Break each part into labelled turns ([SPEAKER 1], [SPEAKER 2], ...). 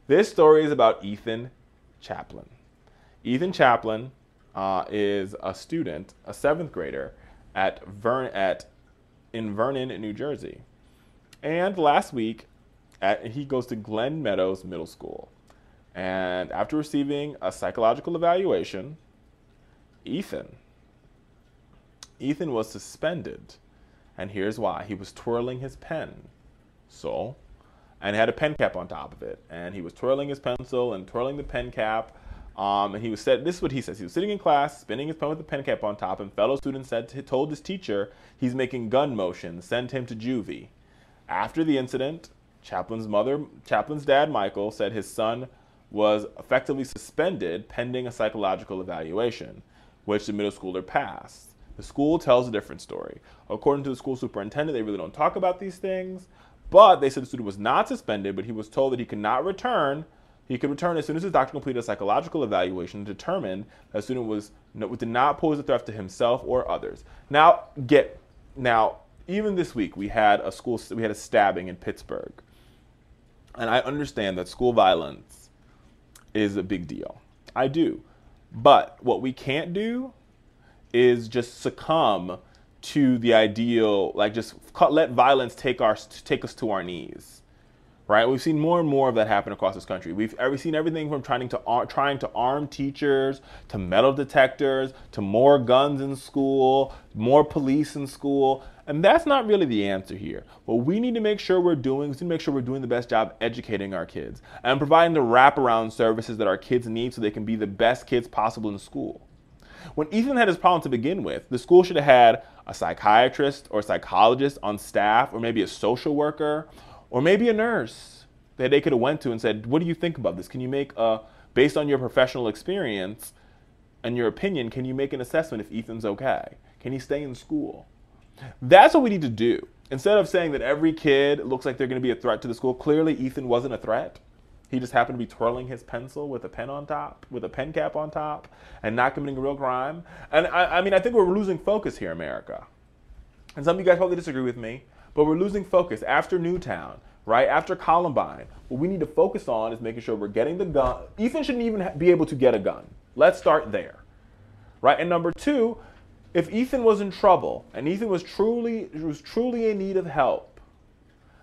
[SPEAKER 1] This story is about Ethan Chaplin. Ethan Chaplin is a student, a seventh grader in Vernon, New Jersey. And last week, he goes to Glen Meadow Middle School. And after receiving a psychological evaluation, Ethan was suspended. And here's why. He was twirling his pen. And had a pen cap on top of it. And he was twirling his pencil and twirling the pen cap. And this is what he says. He was sitting in class, spinning his pen with the pen cap on top, and fellow students told his teacher he's making gun motions, send him to juvie. After the incident, Chaplin's dad, Michael, said his son was effectively suspended pending a psychological evaluation, which the middle schooler passed. The school tells a different story. According to the school superintendent, they really don't talk about these things, but they said the student was not suspended, but he was told that he could not return. He could return as soon as his doctor completed a psychological evaluation and determined that the student did not pose a threat to himself or others. Now, even this week, we had a stabbing in Pittsburgh. And I understand that school violence is a big deal. I do. But what we can't do is just succumb to the ideal, just let violence take us to our knees. Right? We've seen more and more of that happen across this country. We've seen everything from trying to arm teachers, to metal detectors, to more guns in school, more police in school. And that's not really the answer here. What we need to make sure we're doing is to make sure we're doing the best job educating our kids and providing the wraparound services that our kids need so they can be the best kids possible in school. When Ethan had his problem to begin with, the school should have had a psychiatrist or psychologist on staff, or maybe a social worker, or maybe a nurse that they could have went to and said, what do you think about this? Can you based on your professional experience and your opinion, can you make an assessment if Ethan's okay? Can he stay in school? That's what we need to do. Instead of saying that every kid looks like they're going to be a threat to the school, clearly Ethan wasn't a threat. He just happened to be twirling his pencil with a pen cap on top, and not committing a real crime. And I think we're losing focus here in America. And some of you guys probably disagree with me, but we're losing focus after Newtown, right? After Columbine. What we need to focus on is making sure we're getting the gun. Ethan shouldn't even be able to get a gun. Let's start there, right? And number two, if Ethan was in trouble and Ethan was truly in need of help,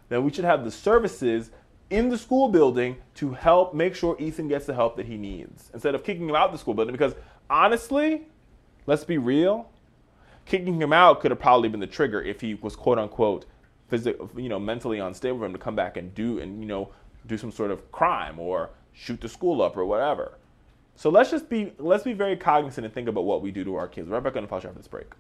[SPEAKER 1] then we should have the services in the school building to help make sure Ethan gets the help that he needs, instead of kicking him out of the school building. Because honestly, let's be real, kicking him out could have probably been the trigger if he was quote unquote mentally unstable for him to come back and do some sort of crime or shoot the school up or whatever. So let's be very cognizant and think about what we do to our kids. We're right back on the pause after this break.